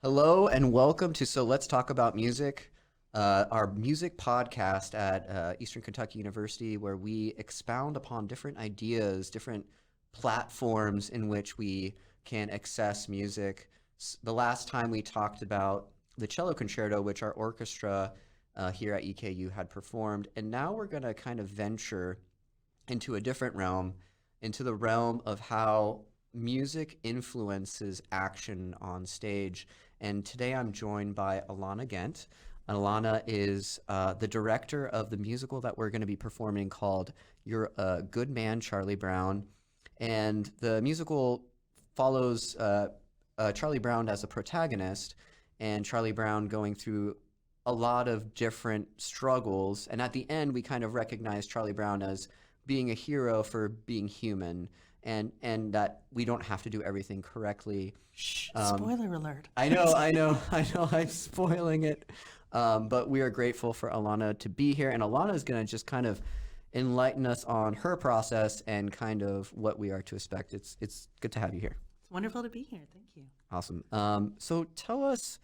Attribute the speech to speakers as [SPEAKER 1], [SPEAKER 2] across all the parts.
[SPEAKER 1] Hello and welcome to So Let's Talk About Music, our music podcast at Eastern Kentucky University, where we expound upon different ideas, different platforms in which we can access music. The last time we talked about the cello concerto, which our orchestra here at EKU had performed, and now we're going to kind of venture into a different realm, into the realm of how music influences action on stage. And today I'm joined by Alana Ghent. Alana is the director of the musical that we're going to be performing called You're a Good Man, Charlie Brown. And the musical follows Charlie Brown as a protagonist, and Charlie Brown going through a lot of different struggles. And at the end, we kind of recognize Charlie Brown as being a hero for being human, and that we don't have to do everything correctly.
[SPEAKER 2] Shh, spoiler alert.
[SPEAKER 1] I know, I'm spoiling it. But we are grateful for Alana to be here, and Alana is going to just kind of enlighten us on her process and kind of what we are to expect. It's good to have you here.
[SPEAKER 2] It's wonderful to be here. Thank you.
[SPEAKER 1] Awesome. So tell us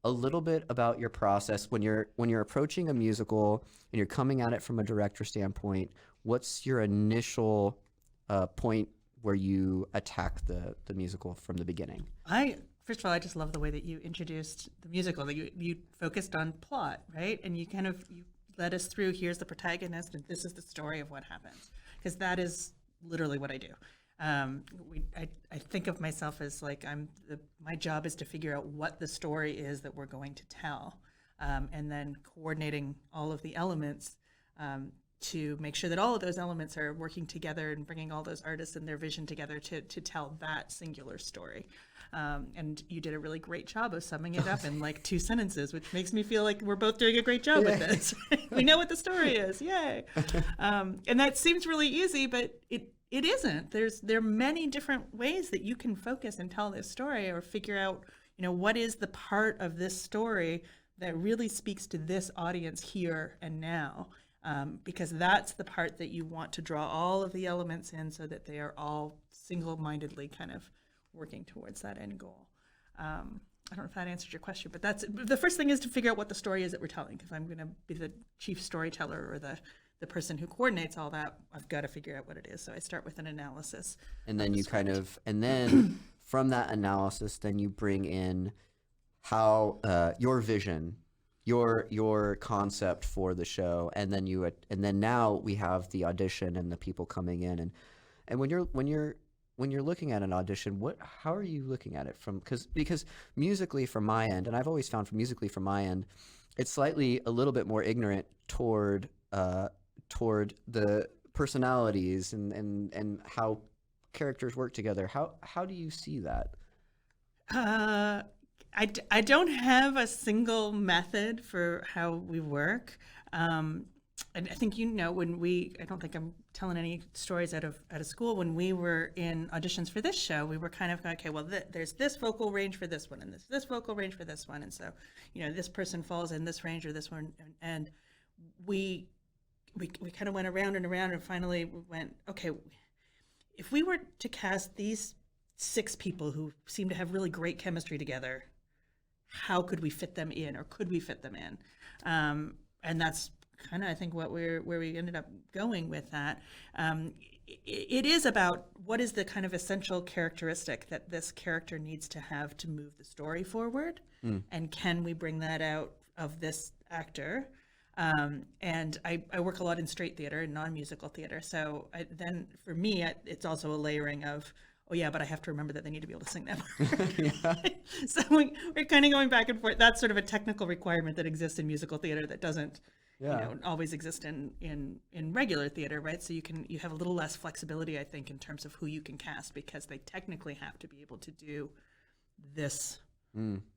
[SPEAKER 1] a little bit about your process when you're approaching a musical and you're coming at it from a director standpoint. What's your initial point where you attack the musical from the beginning?
[SPEAKER 2] First of all, I just love the way that you introduced the musical. That you focused on plot, right? And you led us through. Here's the protagonist, and this is the story of what happens. Because that is literally what I do. I think of myself as like my job is to figure out what the story is that we're going to tell, and then coordinating all of the elements to make sure that all of those elements are working together and bringing all those artists and their vision together to tell that singular story. And you did a really great job of summing it up in like 2 sentences, which makes me feel like we're both doing a great job with this. We know what the story is. Yay. And that seems really easy, but it isn't. There are many different ways that you can focus and tell this story, or figure out, what is the part of this story that really speaks to this audience here and now. Because that's the part that you want to draw all of the elements in so that they are all single-mindedly kind of working towards that end goal. I don't know if that answered your question, but that's the first thing, is to figure out what the story is that we're telling. Because I'm going to be the chief storyteller, or the person who coordinates all that. I've got to figure out what it is. So I start with an analysis.
[SPEAKER 1] And then then from that analysis, then you bring in how your vision, your concept for the show, and then now we have the audition and the people coming in, and when you're looking at an audition, how are you looking at it because musically from my end, and I've always found musically from my end, it's slightly a little bit more ignorant toward the personalities and how characters work together. How do you see that?
[SPEAKER 2] I don't have a single method for how we work. I think I don't think I'm telling any stories out of school. When we were in auditions for this show, we were kind of going, okay, well, there's this vocal range for this one, and this vocal range for this one, and so this person falls in this range or this one, and we kind of went around and around, and finally we went, okay, if we were to cast these 6 people who seem to have really great chemistry together, how could we fit them in, or could we fit them in? And that's kind of, I think, where we ended up going with that. It is about what is the kind of essential characteristic that this character needs to have to move the story forward, and can we bring that out of this actor? And I work a lot in straight theater and non-musical theater, so then for me, it's also a layering of, oh yeah, but I have to remember that they need to be able to sing that part. So we're kind of going back and forth. That's sort of a technical requirement that exists in musical theater that doesn't always exist in regular theater, right? So you have a little less flexibility, I think, in terms of who you can cast, because they technically have to be able to do this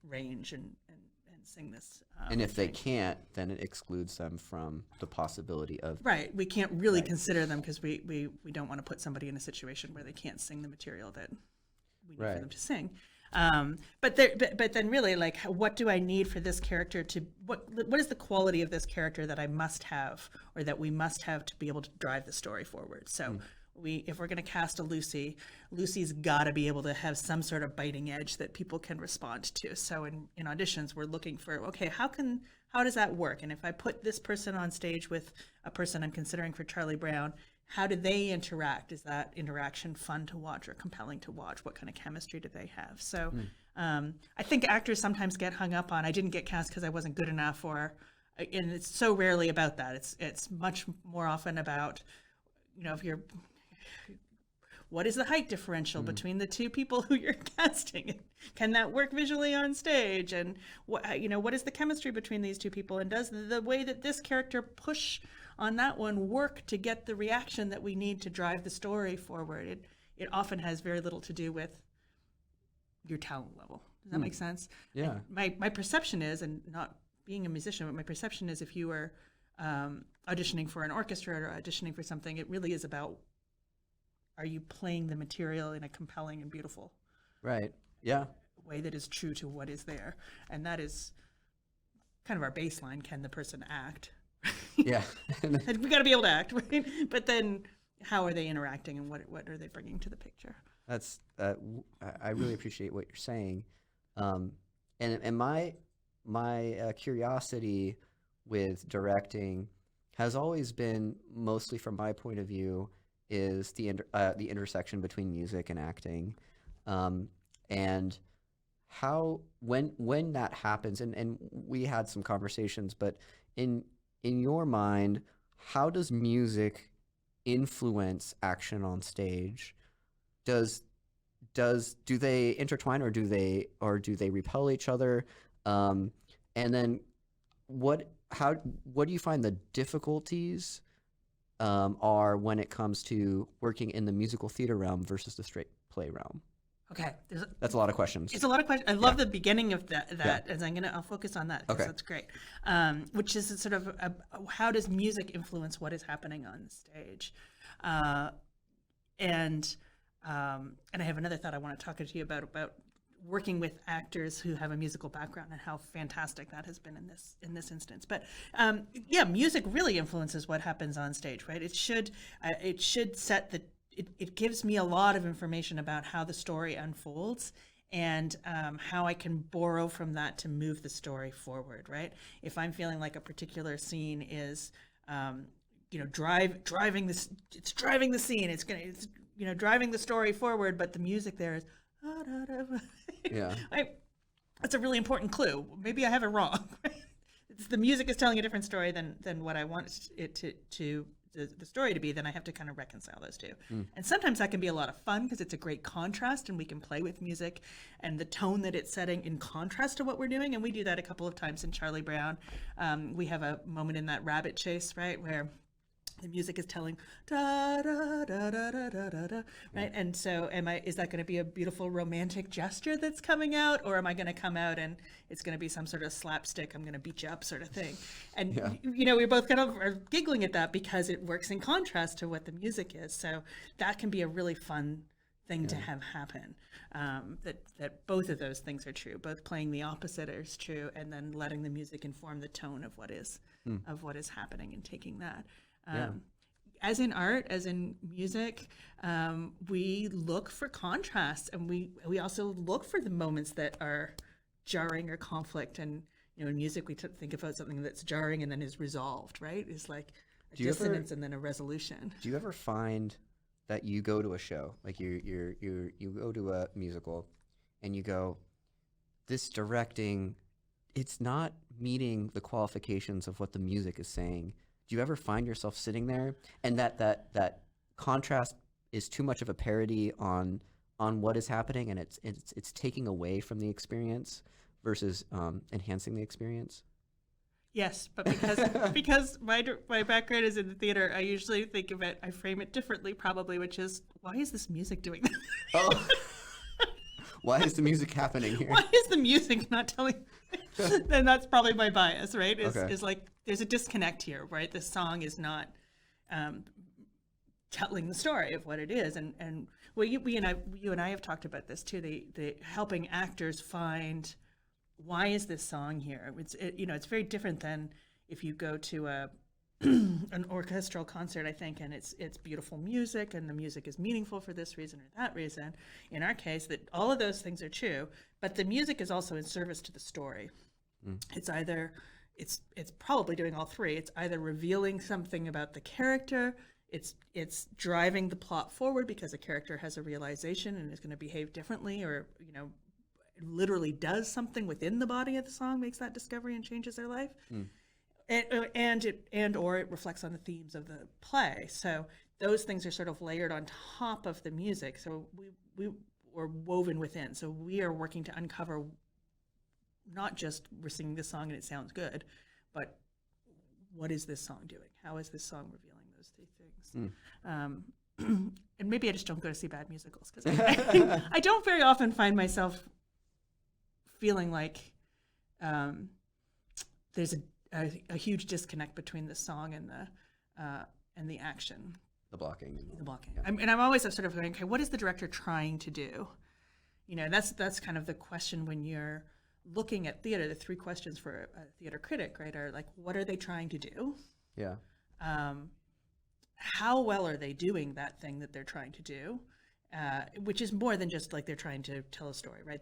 [SPEAKER 2] range and sing this.
[SPEAKER 1] And if they can't, then it excludes them from the possibility of...
[SPEAKER 2] Right. We can't really consider them, because we don't want to put somebody in a situation where they can't sing the material that we need for them to sing. But then really, like, what do I need for this character to... What is the quality of this character that I must have, or that we must have, to be able to drive the story forward? So if we're going to cast a Lucy's got to be able to have some sort of biting edge that people can respond to. So in auditions, we're looking for, okay, how does that work? And if I put this person on stage with a person I'm considering for Charlie Brown, how do they interact? Is that interaction fun to watch or compelling to watch? What kind of chemistry do they have? So I think actors sometimes get hung up on, I didn't get cast because I wasn't good enough, and it's so rarely about that. It's much more often about, if you're, what is the height differential between the two people who you're casting? Can that work visually on stage? And what is the chemistry between these two people? And does the way that this character push on that one work to get the reaction that we need to drive the story forward? It often has very little to do with your talent level. Does that make sense?
[SPEAKER 1] Yeah.
[SPEAKER 2] And my perception is, and not being a musician, but my perception is if you were auditioning for an orchestra or auditioning for something, it really is about, are you playing the material in a compelling and beautiful way that is true to what is there? And that is kind of our baseline. Can the person act?
[SPEAKER 1] Yeah.
[SPEAKER 2] And we got to be able to act, right? But then how are they interacting, and what are they bringing to the picture?
[SPEAKER 1] That's I really appreciate what you're saying, and my curiosity with directing has always been, mostly from my point of view, is the intersection between music and acting, and how when that happens, and we had some conversations, but in your mind, how does music influence action on stage? Do they intertwine, or do they repel each other? And then what do you find the difficulties are when it comes to working in the musical theater realm versus the straight play realm?
[SPEAKER 2] Okay,
[SPEAKER 1] that's a lot of questions.
[SPEAKER 2] It's a lot of questions. I love the beginning of that, as I'll focus on that, because
[SPEAKER 1] Okay.
[SPEAKER 2] that's great. Which is sort of how does music influence what is happening on stage? And I have another thought I want to talk to you about working with actors who have a musical background and how fantastic that has been in this instance. But music really influences what happens on stage, right? It should set the. It gives me a lot of information about how the story unfolds, and how I can borrow from that to move the story forward, right? If I'm feeling like a particular scene is, driving the scene, it's driving the story forward, but the music there is,
[SPEAKER 1] Yeah.
[SPEAKER 2] That's a really important clue. Maybe I have it wrong. The music is telling a different story than what I want it to the story to be. Then I have to kind of reconcile those two. And sometimes that can be a lot of fun because it's a great contrast, and we can play with music and the tone that it's setting in contrast to what we're doing. And we do that a couple of times in Charlie Brown. We have a moment in that rabbit chase, right, where the music is telling da da da da da da da, da, right? And so, is that going to be a beautiful romantic gesture that's coming out, or am I going to come out and it's going to be some sort of slapstick, I'm going to beat you up sort of thing? And we both kind of are giggling at that because it works in contrast to what the music is. So that can be a really fun thing to have happen. That both of those things are true. Both playing the opposite is true, and then letting the music inform the tone of what is happening, and taking that. As in art, as in music, we look for contrasts, and we also look for the moments that are jarring or conflict. And in music, we think about something that's jarring and then is resolved, right? It's like a dissonance and then a resolution.
[SPEAKER 1] Do you ever find that you go to a show, like you go to a musical, and you go, this directing, it's not meeting the qualifications of what the music is saying? Do you ever find yourself sitting there, and that contrast is too much of a parody on what is happening, and it's taking away from the experience versus enhancing the experience?
[SPEAKER 2] Yes, but because my background is in the theater, I usually think of it, I frame it differently probably, which is, why is this music doing that?
[SPEAKER 1] Oh, why is the music happening here?
[SPEAKER 2] Why is the music not telling? Then that's probably my bias, right? Is like, there's a disconnect here, right? The song is not telling the story of what it is, and well, you and I have talked about this too. The helping actors find, why is this song here? It's very different than if you go to a an orchestral concert, I think, and it's beautiful music, and the music is meaningful for this reason or that reason. In our case, that all of those things are true, but the music is also in service to the story. It's either it's probably doing all three. It's either revealing something about the character, it's driving the plot forward because a character has a realization and is going to behave differently, or literally does something within the body of the song, makes that discovery and changes their life. Or it reflects on the themes of the play. So those things are sort of layered on top of the music. So we are woven within. So we are working to uncover not just we're singing this song and it sounds good, but what is this song doing? How is this song revealing those three things? And maybe I just don't go to see bad musicals because I don't very often find myself feeling like there's a huge disconnect between the song and the action.
[SPEAKER 1] The blocking.
[SPEAKER 2] Yeah. I'm always sort of going, okay, what is the director trying to do? That's kind of the question when you're looking at theater. The three questions for a theater critic, right, are like, what are they trying to do?
[SPEAKER 1] Yeah.
[SPEAKER 2] How well are they doing that thing that they're trying to do? Which is more than just like they're trying to tell a story, right?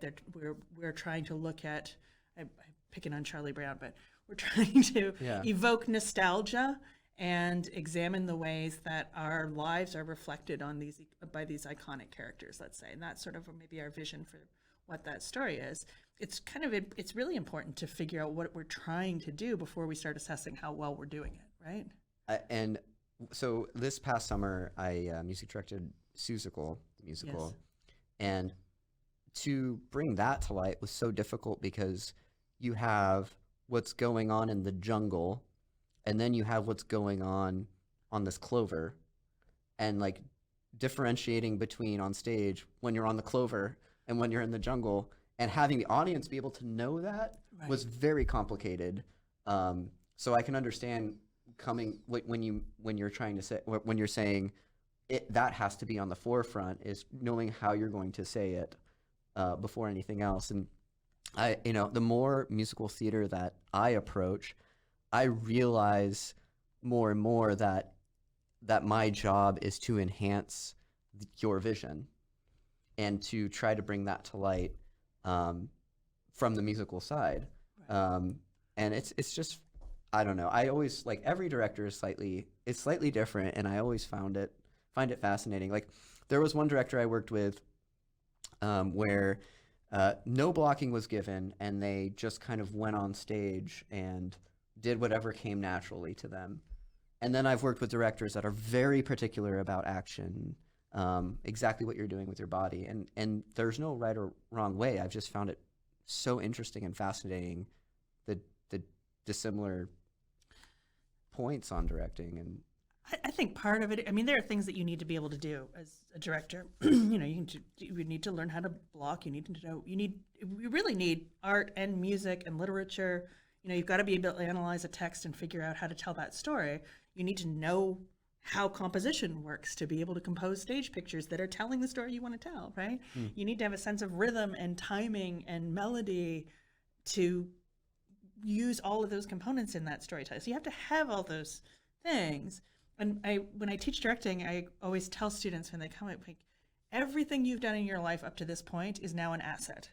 [SPEAKER 2] We're trying to look at, I'm picking on Charlie Brown, but we're trying to evoke nostalgia and examine the ways that our lives are reflected on by these iconic characters, let's say. And that's sort of maybe our vision for what that story is. It's really important to figure out what we're trying to do before we start assessing how well we're doing it, right?
[SPEAKER 1] And so this past summer, I music directed Seussical, the musical. Yes. And to bring that to light was so difficult because you have what's going on in the jungle, and then you have what's going on this clover, and like differentiating between on stage when you're on the clover and when you're in the jungle, and having the audience be able to know that was very complicated. So I can understand when you're trying to say, when you're saying it, that has to be on the forefront, is knowing how you're going to say it before anything else. And the more musical theater that I approach, I realize more and more that my job is to enhance your vision and to try to bring that to light from the musical side. Right. And it's just, I don't know. I always, like, every director is slightly different, and I always find it fascinating. Like, there was one director I worked with where no blocking was given, and they just kind of went on stage and did whatever came naturally to them. And then I've worked with directors that are very particular about action, exactly what you're doing with your body. And there's no right or wrong way. I've just found it so interesting and fascinating, the dissimilar points on directing. And
[SPEAKER 2] I think part of it, I mean, there are things that you need to be able to do as a director. You need to learn how to block. You really need art and music and literature. You've got to be able to analyze a text and figure out how to tell that story. You need to know how composition works to be able to compose stage pictures that are telling the story you want to tell, right? You need to have a sense of rhythm and timing and melody to use all of those components in that storytelling. So you have to have all those things. And when I teach directing, I always tell students when they come, like, everything you've done in your life up to this point is now an asset,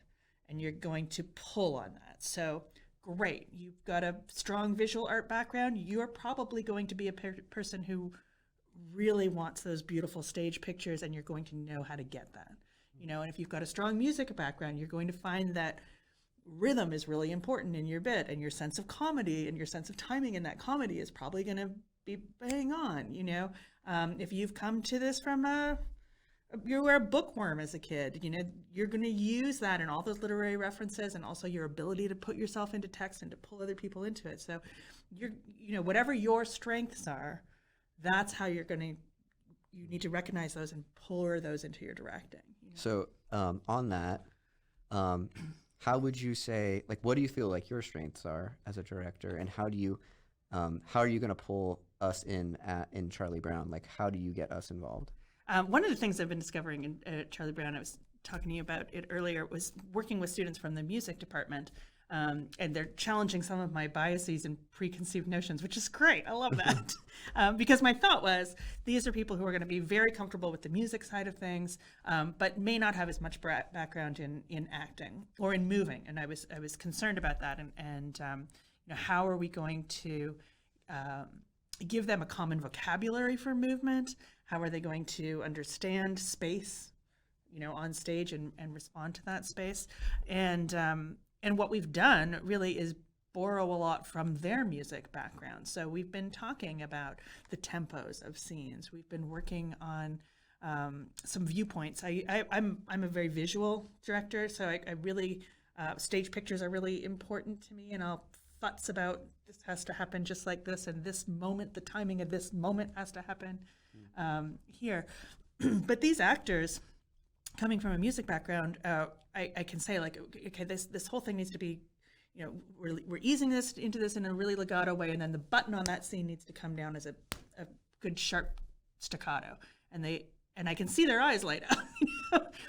[SPEAKER 2] and you're going to pull on that. So great, you've got a strong visual art background. You're probably going to be a person who really wants those beautiful stage pictures, and you're going to know how to get that. And if you've got a strong music background, you're going to find that rhythm is really important in your bit, and your sense of comedy and your sense of timing in that comedy is probably going to be bang on. If you've come to this from you were a bookworm as a kid, you're going to use that in all those literary references, and also your ability to put yourself into text and to pull other people into it. So whatever your strengths are, that's how you need to recognize those and pour those into your directing.
[SPEAKER 1] So on that, how would you say, like, what do you feel like your strengths are as a director, and how are you going to pull us in Charlie Brown? Like, how do you get us involved?
[SPEAKER 2] One of the things I've been discovering in Charlie Brown, I was talking to you about it earlier, was working with students from the music department. And they're challenging some of my biases and preconceived notions, which is great. I love that. Because my thought was, these are people who are going to be very comfortable with the music side of things, but may not have as much background in acting or in moving. And I was concerned about that. And how are we going to give them a common vocabulary for movement? How are they going to understand space, on stage and respond to that space? And what we've done really is borrow a lot from their music background. So we've been talking about the tempos of scenes. We've been working on some viewpoints. I'm a very visual director, so I really stage pictures are really important to me, and I'll futz about this has to happen just like this, and this moment, the timing of this moment has to happen here. But these actors, coming from a music background, I can say, like, okay, this whole thing needs to be, we're easing this into this in a really legato way, and then the button on that scene needs to come down as a good sharp staccato, and I can see their eyes light up.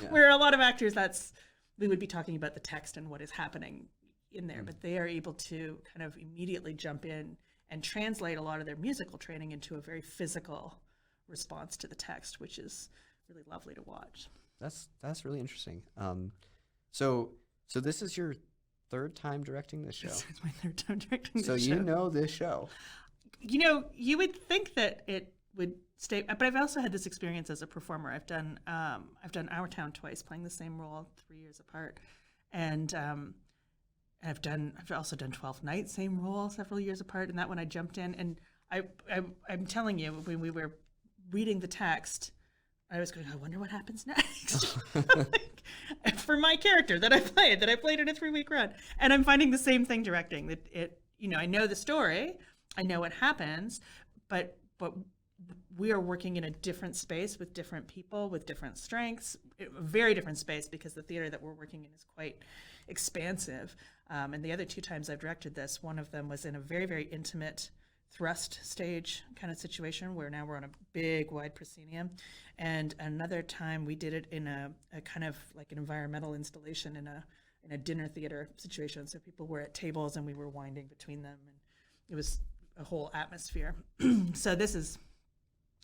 [SPEAKER 1] Yeah.
[SPEAKER 2] Where a lot of actors, we would be talking about the text and what is happening in there, but they are able to kind of immediately jump in and translate a lot of their musical training into a very physical response to the text, which is really lovely to watch.
[SPEAKER 1] That's really interesting. So this is your third time directing this show.
[SPEAKER 2] It's my third time directing
[SPEAKER 1] So
[SPEAKER 2] this show.
[SPEAKER 1] you know this show.
[SPEAKER 2] You would think that it would stay, but I've also had this experience as a performer. I've done Our Town twice, playing the same role 3 years apart, and I've also done 12th Night, same role, several years apart. And that one I jumped in, and I'm telling you, when we were reading the text, I was going, I wonder what happens next. For my character that I played in a 3-week run. And I'm finding the same thing directing, that I know the story, I know what happens, but we are working in a different space with different people, with different strengths, a very different space, because the theater that we're working in is quite expansive. And the other 2 times I've directed this, one of them was in a very, very intimate thrust stage kind of situation, where now we're on a big wide proscenium, and another time we did it in a kind of like an environmental installation in a dinner theater situation. So people were at tables and we were winding between them, and it was a whole atmosphere. So this is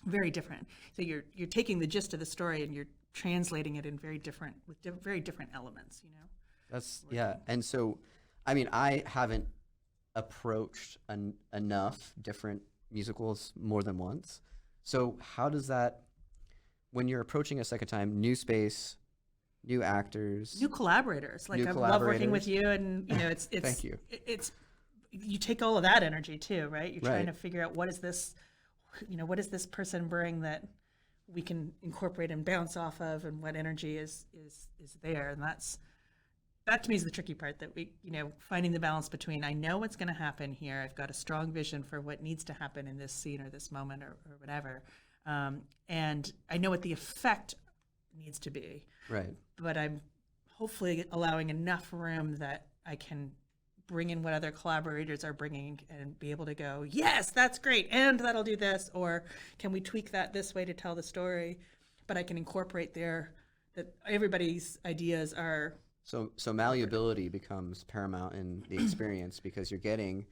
[SPEAKER 2] very different. So you're taking the gist of the story and you're translating it in very different elements.
[SPEAKER 1] Yeah. And so, I mean, I haven't approached enough different musicals more than once. So how does that, when you're approaching a second time, new space, new actors,
[SPEAKER 2] new collaborators, like I love working with you, and it's
[SPEAKER 1] thank you.
[SPEAKER 2] You take all of that energy too, right? You're trying to figure out what does this person bring that we can incorporate and bounce off of, and what energy is there. And that to me is the tricky part, that we, finding the balance between, I know what's going to happen here, I've got a strong vision for what needs to happen in this scene or this moment or whatever, and I know what the effect needs to be.
[SPEAKER 1] Right.
[SPEAKER 2] But I'm hopefully allowing enough room that I can bring in what other collaborators are bringing and be able to go, yes, that's great, and that'll do this, or can we tweak that this way to tell the story? But I can incorporate that everybody's ideas are.
[SPEAKER 1] So malleability becomes paramount in the experience, because you're getting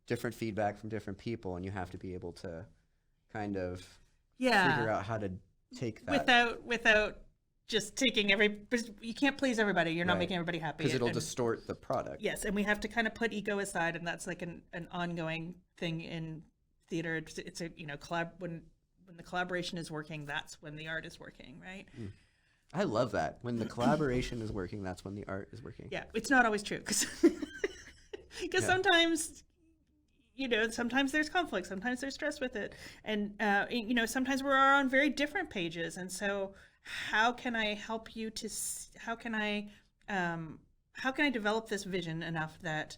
[SPEAKER 1] different feedback from different people, and you have to be able to kind of figure out how to take that
[SPEAKER 2] without just taking you can't please everybody. You're not making everybody happy,
[SPEAKER 1] because it'll distort the product.
[SPEAKER 2] Yes, and we have to kind of put ego aside, and that's like an ongoing thing in theater. It's a when the collaboration is working, that's when the art is working, right?
[SPEAKER 1] I love that. When the collaboration is working, that's when the art is working.
[SPEAKER 2] Yeah, it's not always true, because sometimes, sometimes there's conflict, sometimes there's stress with it, and sometimes we're on very different pages, and so how can I help you to? How can I develop this vision enough that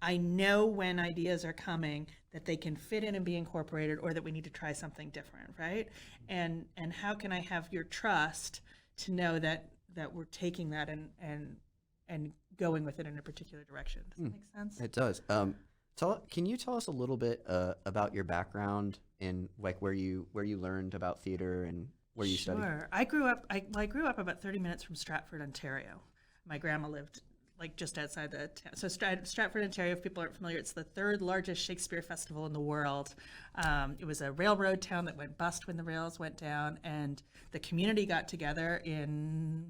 [SPEAKER 2] I know when ideas are coming that they can fit in and be incorporated, or that we need to try something different, right? And how can I have your trust to know that we're taking that and going with it in a particular direction? Does that make sense?
[SPEAKER 1] It does. Can you tell us a little bit about your background and like where you learned about theater and where you studied?
[SPEAKER 2] Sure. I grew up about 30 minutes from Stratford, Ontario. My grandma lived like just outside the town. So Stratford, Ontario, if people aren't familiar, it's the third largest Shakespeare festival in the world. It was a railroad town that went bust when the rails went down, and the community got together in,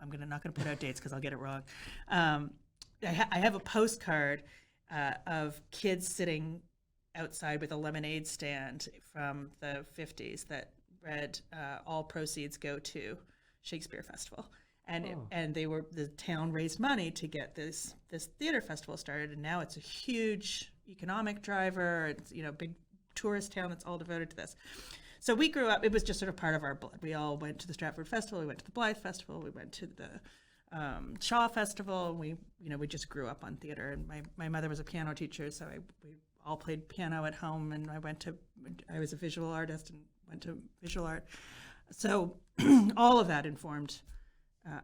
[SPEAKER 2] not going to put out dates because I'll get it wrong. I have a postcard of kids sitting outside with a lemonade stand from the 50s that read, all proceeds go to Shakespeare Festival. And the town raised money to get this theater festival started, and now it's a huge economic driver. It's, big tourist town that's all devoted to this. So we grew up, it was just sort of part of our blood. We all went to the Stratford Festival, we went to the Blythe Festival, we went to the Shaw Festival, and we just grew up on theater. And my mother was a piano teacher, so we all played piano at home, and I was a visual artist and went to visual art. So all of that informed.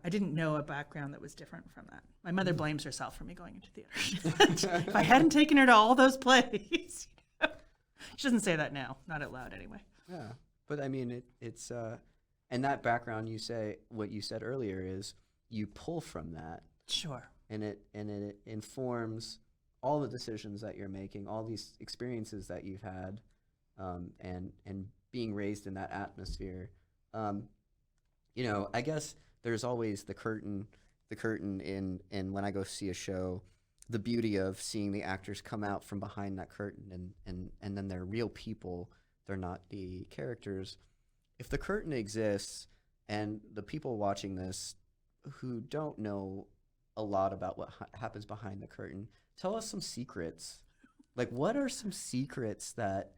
[SPEAKER 2] I didn't know a background that was different from that. My mother blames herself for me going into theater. If I hadn't taken her to all those plays, she doesn't say that now, not out loud anyway.
[SPEAKER 1] Yeah, but I mean, it's and that background, you say what you said earlier is you pull from that.
[SPEAKER 2] Sure.
[SPEAKER 1] And it informs all the decisions that you're making, all these experiences that you've had, and being raised in that atmosphere. I guess there's always the curtain in when I go see a show, the beauty of seeing the actors come out from behind that curtain and then they're real people. They're not the characters. If the curtain exists and the people watching this who don't know a lot about what happens behind the curtain, tell us some secrets. Like, what are some secrets that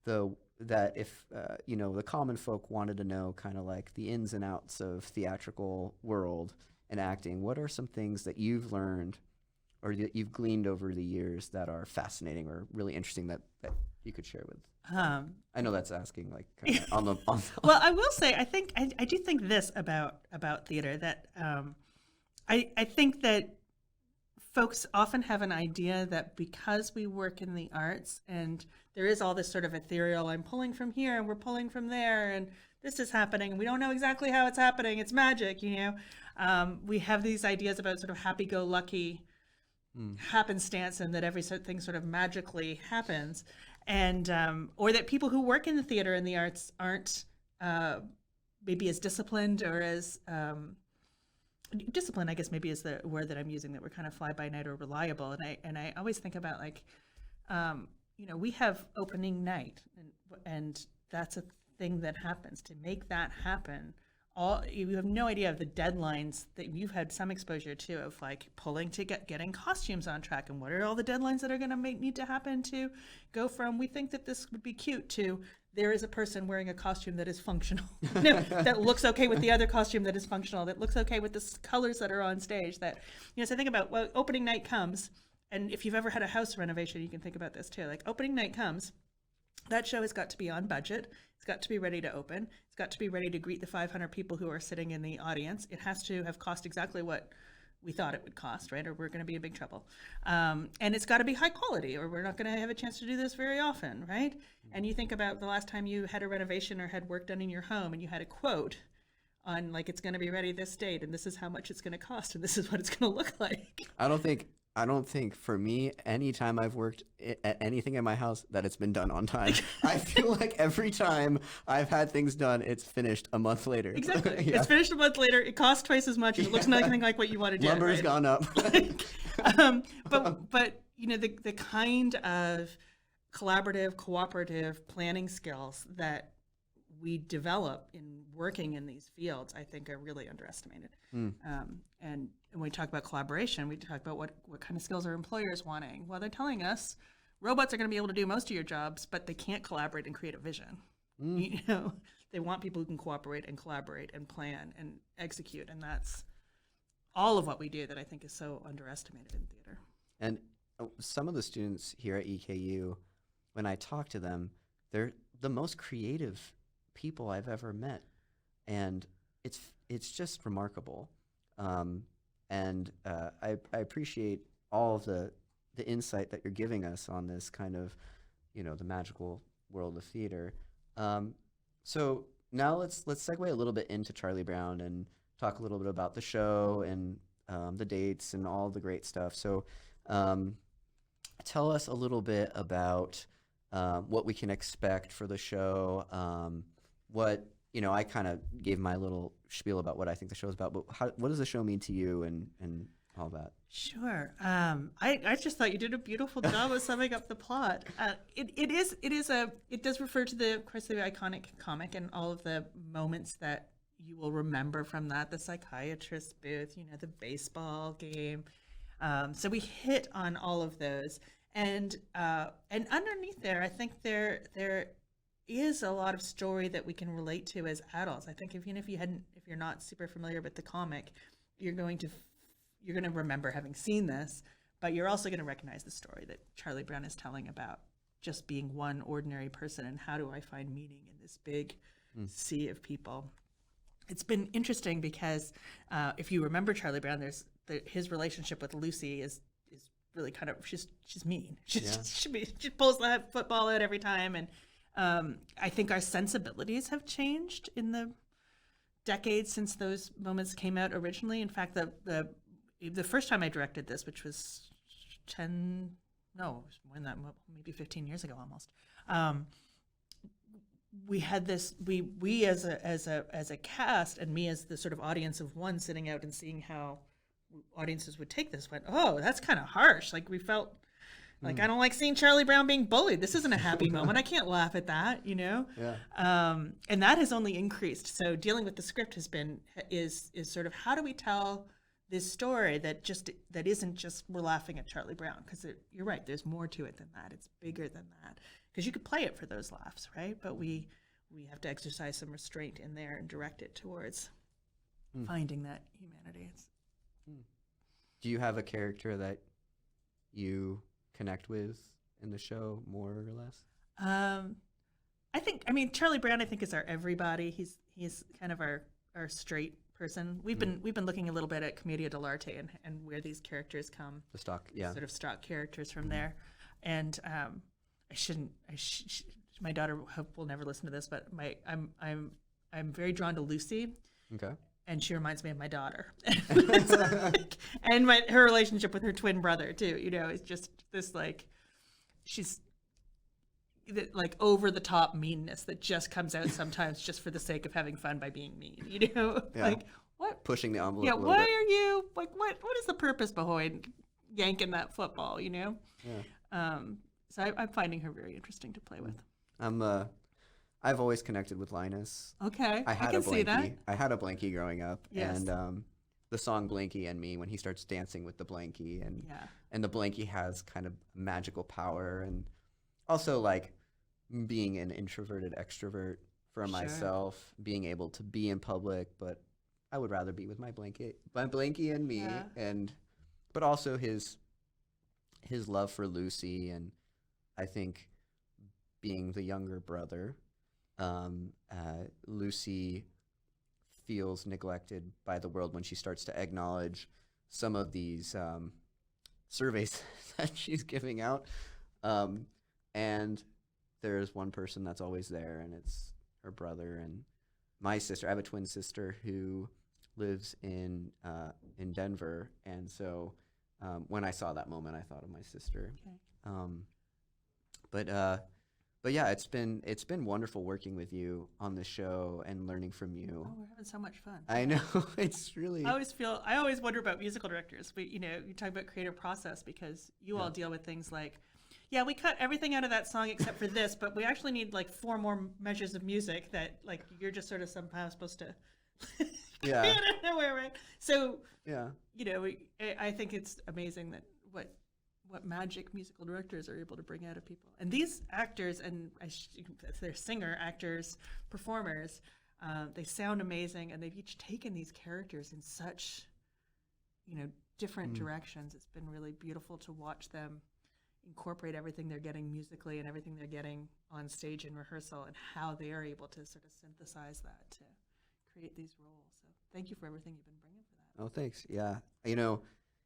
[SPEAKER 1] if the common folk wanted to know, kind of like the ins and outs of theatrical world and acting, what are some things that you've learned or that you've gleaned over the years that are fascinating or really interesting that you could share with? I know that's asking like on the
[SPEAKER 2] Well, I will say I do think this about theater, that I think that folks often have an idea that because we work in the arts and there is all this sort of ethereal, I'm pulling from here and we're pulling from there and this is happening and we don't know exactly how it's happening, it's magic, we have these ideas about sort of happy-go-lucky happenstance and that everything sort of magically happens, and or that people who work in the theater and the arts aren't maybe as disciplined or as discipline, I guess maybe is the word that I'm using, that we're kind of fly by night or reliable. And I always think about like, we have opening night and that's a thing that happens. To make that happen, you have no idea of the deadlines that you've had some exposure to, of like pulling to getting costumes on track, and what are all the deadlines that are going to need to happen to go from we think that this would be cute to there is a person wearing a costume that is functional, that looks okay with the other costume that is functional, that looks okay with the colors that are on stage. That, so think about, well, opening night comes, and if you've ever had a house renovation, you can think about this too. Like, opening night comes, that show has got to be on budget. It's got to be ready to open. It's got to be ready to greet the 500 people who are sitting in the audience. It has to have cost exactly what we thought it would cost, right? Or we're going to be in big trouble. And it's got to be high quality, or we're not going to have a chance to do this very often, right? And you think about the last time you had a renovation or had work done in your home and you had a quote on like, it's going to be ready this date and this is how much it's going to cost and this is what it's going to look like.
[SPEAKER 1] I don't think for me, anytime I've worked at anything in my house, that it's been done on time. I feel like every time I've had things done, it's finished a month later.
[SPEAKER 2] Exactly.
[SPEAKER 1] Yeah.
[SPEAKER 2] It's finished a month later. It costs twice as much. And it looks nothing like what you want to do.
[SPEAKER 1] Lumber's
[SPEAKER 2] right?
[SPEAKER 1] gone up.
[SPEAKER 2] But the kind of collaborative, cooperative planning skills that we develop in working in these fields, I think, are really underestimated. And when we talk about collaboration, we talk about what kind of skills are employers wanting. Well, they're telling us robots are going to be able to do most of your jobs, but they can't collaborate and create a vision. They want people who can cooperate and collaborate and plan and execute, and that's all of what we do that I think is so underestimated in theater.
[SPEAKER 1] And some of the students here at EKU, when I talk to them, they're the most creative people I've ever met, and it's just remarkable. And I appreciate all of the insight that you're giving us on this kind of, the magical world of theater. So now let's segue a little bit into Charlie Brown and talk a little bit about the show and the dates and all the great stuff. So um, tell us a little bit about what we can expect for the show. What I kind of gave my little spiel about what I think the show is about, but what does the show mean to you and all that?
[SPEAKER 2] Sure. I just thought you did a beautiful job of summing up the plot. It does refer to of course, the iconic comic and all of the moments that you will remember from that, the psychiatrist booth, the baseball game. So we hit on all of those, and underneath there, I think there is a lot of story that we can relate to as adults. I think if you're not super familiar with the comic, you're going to remember having seen this, but you're also going to recognize the story that Charlie Brown is telling about just being one ordinary person and how do I find meaning in this big sea of people. It's been interesting because if you remember Charlie Brown, his relationship with Lucy is really kind of she's mean. She pulls the football out every time, and I think our sensibilities have changed in the decades since those moments came out originally. In fact, the first time I directed this, which was maybe 15 years ago almost. We had this. We as a cast, and me as the sort of audience of one sitting out and seeing how audiences would take this. Went, oh, that's kind of harsh. Like we felt like I don't like seeing Charlie Brown being bullied. This isn't a happy moment. I can't laugh at that. Yeah. And that has only increased. So dealing with the script is sort of how do we tell this story that isn't just we're laughing at Charlie Brown, because you're right, there's more to it than that. It's bigger than that, because you could play it for those laughs, right? But we have to exercise some restraint in there and direct it towards finding that humanity.
[SPEAKER 1] Do you have a character that you connect with in the show more or less?
[SPEAKER 2] Charlie Brown I think is our everybody. He's kind of our straight person. We've been looking a little bit at Commedia dell'arte and where these characters come,
[SPEAKER 1] the stock,
[SPEAKER 2] sort of stock characters from there. And my daughter will never listen to this, but I'm very drawn to Lucy.
[SPEAKER 1] Okay.
[SPEAKER 2] And she reminds me of my daughter, and her relationship with her twin brother too. It's just this she's over the top meanness that just comes out sometimes just for the sake of having fun by being mean. Like what?
[SPEAKER 1] Pushing the envelope.
[SPEAKER 2] Yeah. Why are you like what? What is the purpose behind yanking that football? Yeah. So I'm finding her very interesting to play with.
[SPEAKER 1] I've always connected with Linus.
[SPEAKER 2] Okay, I can see that.
[SPEAKER 1] I had a blankie growing up,
[SPEAKER 2] yes.
[SPEAKER 1] And the song "Blankie and Me" when he starts dancing with the blankie, and the blankie has kind of magical power, and also like being an introverted extrovert for myself, being able to be in public, but I would rather be with my blankie and me, but also his love for Lucy, and I think being the younger brother. Lucy feels neglected by the world when she starts to acknowledge some of these surveys that she's giving out. And there's one person that's always there, and it's her brother and my sister. I have a twin sister who lives in Denver, and so when I saw that moment, I thought of my sister.
[SPEAKER 2] Okay.
[SPEAKER 1] But yeah, it's been wonderful working with you on the show and learning from you.
[SPEAKER 2] Oh, we're having so much fun.
[SPEAKER 1] I know. It's really.
[SPEAKER 2] I always wonder about musical directors. You talk about creative process because you all deal with things like, we cut everything out of that song except for this, but we actually need like 4 more measures of music that like you're just sort of somehow supposed to create out of nowhere, right? So I think it's amazing that what magic musical directors are able to bring out of people. And these actors, and they're singer, actors, performers, they sound amazing, and they've each taken these characters in such, different directions. It's been really beautiful to watch them incorporate everything they're getting musically and everything they're getting on stage in rehearsal, and how they are able to sort of synthesize that to create these roles. So thank you for everything you've been bringing for that.
[SPEAKER 1] Oh, thanks. Yeah.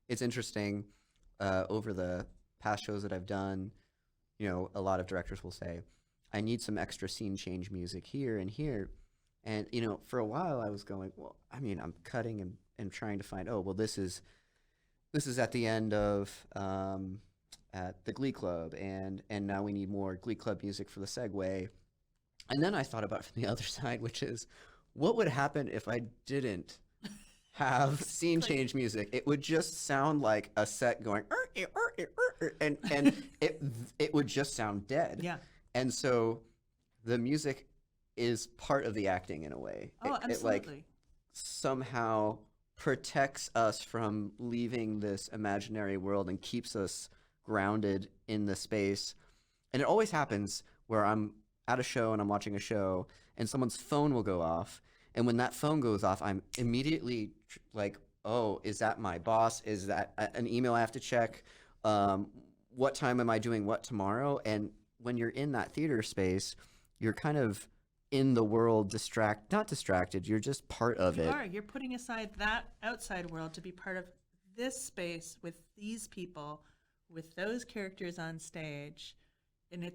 [SPEAKER 1] It's interesting. Over the past shows that I've done, a lot of directors will say, I need some extra scene change music here and here. And, for a while I was going, well, I mean, I'm cutting and and trying to find, oh well, this is at the end of at the Glee Club, and now we need more Glee Club music for the segue. And then I thought about from the other side, which is, what would happen if I didn't have scene change music? It would just sound like a set going, and it would just sound dead.
[SPEAKER 2] Yeah.
[SPEAKER 1] And so the music is part of the acting in a way.
[SPEAKER 2] Oh, absolutely.
[SPEAKER 1] It somehow protects us from leaving this imaginary world and keeps us grounded in the space. And it always happens where I'm at a show and I'm watching a show and someone's phone will go off. And when that phone goes off, I'm immediately like, oh, is that my boss? Is that an email I have to check? What time am I doing what tomorrow? And when you're in that theater space, you're kind of in the world, not distracted. You're just part of it.
[SPEAKER 2] You're putting aside that outside world to be part of this space with these people, with those characters on stage. And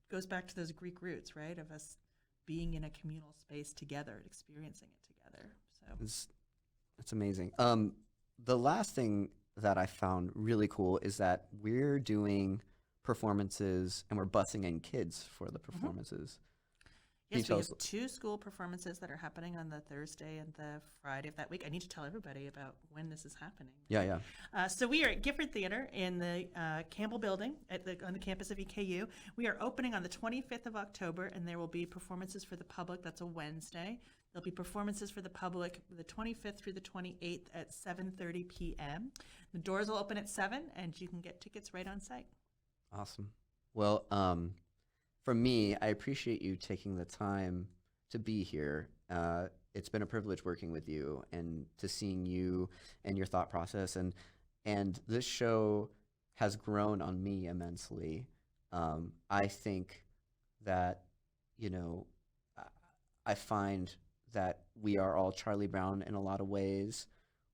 [SPEAKER 2] goes back to those Greek roots, right? Of us being in a communal space together, experiencing it together. So
[SPEAKER 1] it's amazing. The last thing that I found really cool is that we're doing performances and we're busing in kids for the performances.
[SPEAKER 2] Yes, we have 2 school performances that are happening on the Thursday and the Friday of that week. I need to tell everybody about when this is happening.
[SPEAKER 1] Yeah.
[SPEAKER 2] So we are at Gifford Theater in the Campbell Building on the campus of EKU. We are opening on the 25th of October, and there will be performances for the public. That's a Wednesday. There'll be performances for the public the 25th through the 28th at 7:30 p.m. The doors will open at 7, and you can get tickets right on site.
[SPEAKER 1] Awesome. Well, for me, I appreciate you taking the time to be here. It's been a privilege working with you and to seeing you and your thought process. And this show has grown on me immensely. I think that, I find that we are all Charlie Brown in a lot of ways,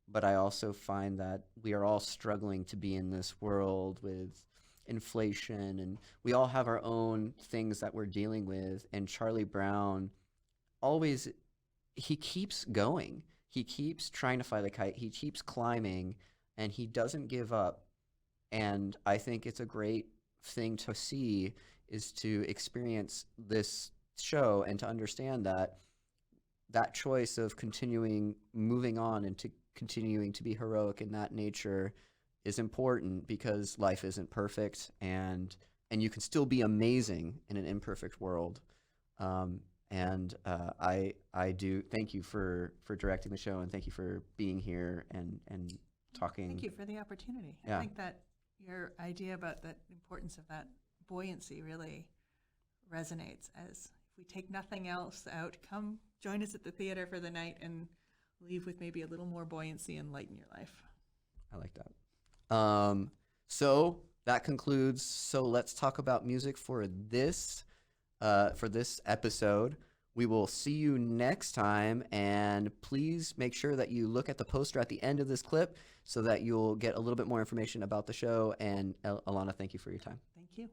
[SPEAKER 1] but I also find that we are all struggling to be in this world with inflation, and we all have our own things that we're dealing with. And Charlie Brown he keeps going. He keeps trying to fly the kite. He keeps climbing, and he doesn't give up. And I think it's a great thing to see, is to experience this show and to understand that choice of moving on and to continuing to be heroic in that nature is important, because life isn't perfect, and you can still be amazing in an imperfect world. I do thank you for directing the show, and thank you for being here and talking.
[SPEAKER 2] Thank you for the opportunity.
[SPEAKER 1] Yeah.
[SPEAKER 2] I think that your idea about the importance of that buoyancy really resonates. As if we take nothing else out, come join us at the theater for the night and leave with maybe a little more buoyancy and light in your life.
[SPEAKER 1] I like that. So that concludes. So let's talk about music for this episode. We will see you next time, and please make sure that you look at the poster at the end of this clip so that you'll get a little bit more information about the show. And Alana, thank you for your time.
[SPEAKER 2] Thank you.